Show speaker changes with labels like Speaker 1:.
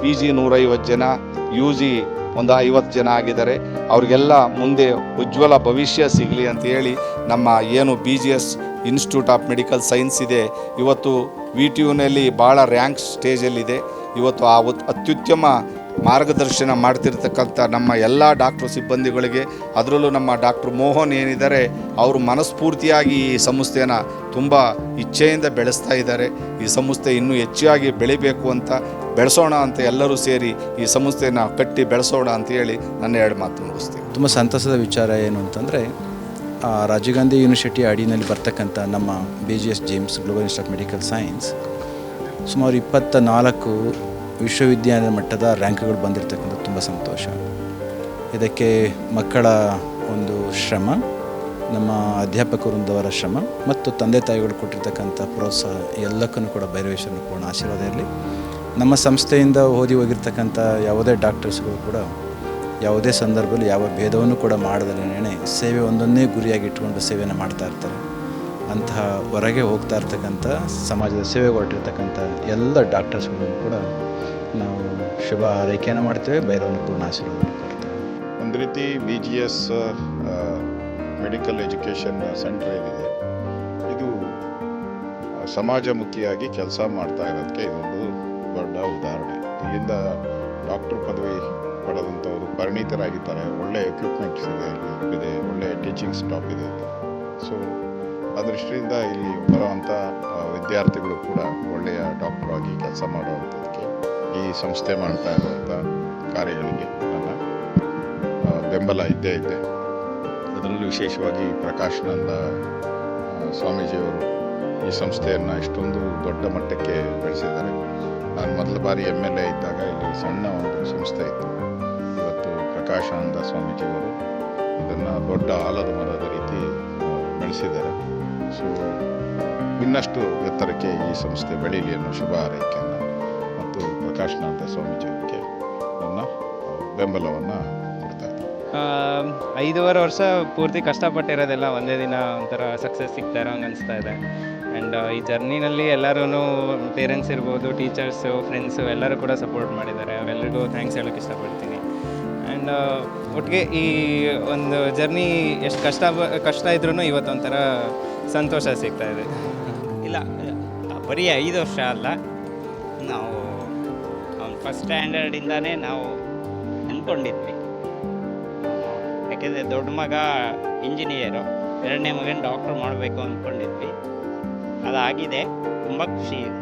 Speaker 1: PG 150 ಜನ, UG ಒಂದು 50 ಜನ ಆಗಿದ್ದಾರೆ. ಅವ್ರಿಗೆಲ್ಲ ಮುಂದೆ ಉಜ್ವಲ ಭವಿಷ್ಯ ಸಿಗಲಿ ಅಂತ ಹೇಳಿ ನಮ್ಮ ಏನು BGS institute of medical science ಇದೆ, ಇವತ್ತು VTUನಲ್ಲಿ ಭಾಳ ರ್ಯಾಂಕ್ ಸ್ಟೇಜಲ್ಲಿದೆ. ಇವತ್ತು ಆ ಅತ್ಯುತ್ತಮ ಮಾರ್ಗದರ್ಶನ ಮಾಡ್ತಿರ್ತಕ್ಕಂಥ ನಮ್ಮ ಎಲ್ಲ ಡಾಕ್ಟ್ರು ಸಿಬ್ಬಂದಿಗಳಿಗೆ, ಅದರಲ್ಲೂ ನಮ್ಮ ಡಾಕ್ಟ್ರ್ ಮೋಹನ್ ಏನಿದ್ದಾರೆ, ಅವರು ಮನಸ್ಫೂರ್ತಿಯಾಗಿ ಈ ಸಂಸ್ಥೆನ ತುಂಬ ಇಚ್ಛೆಯಿಂದ ಬೆಳೆಸ್ತಾ ಇದ್ದಾರೆ. ಈ ಸಂಸ್ಥೆ ಇನ್ನೂ ಹೆಚ್ಚಾಗಿ ಬೆಳಿಬೇಕು ಅಂತ, ಬೆಳೆಸೋಣ ಅಂತ ಎಲ್ಲರೂ ಸೇರಿ ಈ ಸಂಸ್ಥೆನ ಕಟ್ಟಿ ಬೆಳೆಸೋಣ ಅಂತ ಹೇಳಿ ನನ್ನ 2 ಮಾತು ಮುಗಿಸ್ತೀನಿ.
Speaker 2: ತುಂಬ ಸಂತಸದ ವಿಚಾರ ಏನು ಅಂತಂದರೆ, ರಾಜೀವ್ ಗಾಂಧಿ ಯೂನಿವರ್ಸಿಟಿ ಅಡಿನಲ್ಲಿ ಬರ್ತಕ್ಕಂಥ ನಮ್ಮ BGS James global institute of medical science ಸುಮಾರು 24 ವಿಶ್ವವಿದ್ಯಾಲಯ ಮಟ್ಟದ ರ್ಯಾಂಕ್ಗಳು ಬಂದಿರತಕ್ಕಂಥ ತುಂಬ ಸಂತೋಷ. ಇದಕ್ಕೆ ಮಕ್ಕಳ ಒಂದು ಶ್ರಮ, ನಮ್ಮ ಅಧ್ಯಾಪಕ ವೃಂದವರ ಶ್ರಮ ಮತ್ತು ತಂದೆ ತಾಯಿಗಳು ಕೊಟ್ಟಿರ್ತಕ್ಕಂಥ ಪ್ರೋತ್ಸಾಹ ಎಲ್ಲಕ್ಕೂ ಕೂಡ ಭೈರವೇಶ್ವರನ ಪೂರ್ಣ ಆಶೀರ್ವಾದ ಇರಲಿ. ನಮ್ಮ ಸಂಸ್ಥೆಯಿಂದ ಓದಿ ಹೋಗಿರ್ತಕ್ಕಂಥ ಯಾವುದೇ ಡಾಕ್ಟರ್ಸ್ಗಳು ಕೂಡ ಯಾವುದೇ ಸಂದರ್ಭದಲ್ಲಿ ಯಾವ ಭೇದವನ್ನು ಕೂಡ ಮಾಡದಲ್ಲೇ ಸೇವೆ ಒಂದನ್ನೇ ಗುರಿಯಾಗಿ ಇಟ್ಕೊಂಡು ಸೇವೆಯನ್ನು ಮಾಡ್ತಾ ಇರ್ತಾರೆ. ಅಂತಹ ಹೊರಗೆ ಹೋಗ್ತಾ ಇರ್ತಕ್ಕಂಥ ಸಮಾಜದ ಸೇವೆ ಹೊರಟಿರ್ತಕ್ಕಂಥ ಎಲ್ಲ ಡಾಕ್ಟರ್ಸ್ಗಳನ್ನು ಕೂಡ ನಾವು ಶುಭ ಆರೈಕೆಯನ್ನು ಮಾಡ್ತೇವೆ. ಭೈರವನ ಪೂರ್ಣ ಆಶೀರ್ವಾದ ಕೊಡ್ತೇವೆ.
Speaker 3: ಒಂದು ರೀತಿ BGS ಮೆಡಿಕಲ್ ಎಜುಕೇಷನ್ ಸೆಂಟರ್ ಏನಿದೆ, ಇದು ಸಮಾಜಮುಖಿಯಾಗಿ ಕೆಲಸ ಮಾಡ್ತಾ ಇರೋದಕ್ಕೆ ಇದೊಂದು ದೊಡ್ಡ ಉದಾಹರಣೆ. ಇಲ್ಲಿಂದ ಡಾಕ್ಟರ್ ಪದವಿ ಪಡೆದಂಥವರು ಪರಿಣಿತರಾಗಿದ್ದಾರೆ. ಒಳ್ಳೆಯ ಎಕ್ವಿಪ್ಮೆಂಟ್ಸ್ ಇದೆ, ಒಳ್ಳೆಯ ಟೀಚಿಂಗ್ ಸ್ಟಾಫ್ ಇದೆ. ಸೊ ಆ ದೃಷ್ಟಿಯಿಂದ ಇಲ್ಲಿ ಬರುವಂಥ ವಿದ್ಯಾರ್ಥಿಗಳು ಕೂಡ ಒಳ್ಳೆಯ ಡಾಕ್ಟರ್ ಆಗಿ ಕೆಲಸ ಮಾಡುವಂಥದ್ದಕ್ಕೆ ಈ ಸಂಸ್ಥೆ ಮಾಡ್ತಾ ಇರುವಂಥ ಕಾರ್ಯಗಳಿಗೆ ನನ್ನ ಬೆಂಬಲ ಇದ್ದೇ ಇದೆ. ಅದರಲ್ಲೂ ವಿಶೇಷವಾಗಿ ಪ್ರಕಾಶಾನಂದ ಸ್ವಾಮೀಜಿಯವರು ಈ ಸಂಸ್ಥೆಯನ್ನು ಇಷ್ಟೊಂದು ದೊಡ್ಡ ಮಟ್ಟಕ್ಕೆ ಬೆಳೆಸಿದ್ದಾರೆ. ನಾನು ಮೊದಲ ಬಾರಿ MLA ಇದ್ದಾಗ ಇಲ್ಲಿ ಸಣ್ಣ ಒಂದು ಸಂಸ್ಥೆ ಇತ್ತು. ಇವತ್ತು ಪ್ರಕಾಶಾನಂದ ಸ್ವಾಮೀಜಿಯವರು ಇದನ್ನು ದೊಡ್ಡ ಆಲದ ಮರದ ರೀತಿ ಬೆಳೆಸಿದ್ದಾರೆ. ಸೊ ಇನ್ನಷ್ಟು ಎತ್ತರಕ್ಕೆ ಈ ಸಂಸ್ಥೆ ಬೆಳೀಲಿ ಅನ್ನೋ ಶುಭ ಹಾರೈಕೆಯನ್ನು ಮತ್ತು ಪ್ರಕಾಶಾನಂದ ಸ್ವಾಮೀಜಿಯವರಿಗೆ ನನ್ನ ಬೆಂಬಲವನ್ನು ಕೊಡ್ತಾ ಇದ್ದೀನಿ.
Speaker 4: 5.5 ವರ್ಷ ಪೂರ್ತಿ ಕಷ್ಟಪಟ್ಟಿರೋದೆಲ್ಲ ಒಂದೇ ದಿನ ಒಂಥರ ಸಕ್ಸಸ್ ಸಿಗ್ತಾ ಇರೋ ಹಂಗೆ ಅನಿಸ್ತಾ ಇದೆ. ಆ್ಯಂಡ್ ಈ ಜರ್ನಿನಲ್ಲಿ ಎಲ್ಲರೂ ಪೇರೆಂಟ್ಸ್ ಇರ್ಬೋದು, ಟೀಚರ್ಸು, ಫ್ರೆಂಡ್ಸು ಎಲ್ಲರೂ ಕೂಡ ಸಪೋರ್ಟ್ ಮಾಡಿದ್ದಾರೆ. ಅವೆಲ್ಲರಿಗೂ ಥ್ಯಾಂಕ್ಸ್ ಹೇಳೋಕ್ಕೆ ಇಷ್ಟಪಡ್ತೀನಿ. ಆ್ಯಂಡ್ ಒಟ್ಟಿಗೆ ಈ ಒಂದು ಜರ್ನಿ ಎಷ್ಟು ಕಷ್ಟ ಇದ್ರೂ ಇವತ್ತೊಂಥರ ಸಂತೋಷ ಸಿಗ್ತಾ ಇದೆ.
Speaker 5: ಇಲ್ಲ, ಬರೀ 5 ವರ್ಷ ಅಲ್ಲ, ನಾವು ಫಸ್ಟ್ ಸ್ಟ್ಯಾಂಡರ್ಡಿಂದನೇ ನಾವು ಅಂದ್ಕೊಂಡಿದ್ವಿ. ಯಾಕೆಂದರೆ ದೊಡ್ಡ ಮಗ ಇಂಜಿನಿಯರು, 2ನೇ ಮಗನ ಡಾಕ್ಟ್ರು ಮಾಡಬೇಕು ಅಂದ್ಕೊಂಡಿದ್ವಿ. ಅದಾಗಿದೆ. ತುಂಬ ಖುಷಿ ಇದೆ.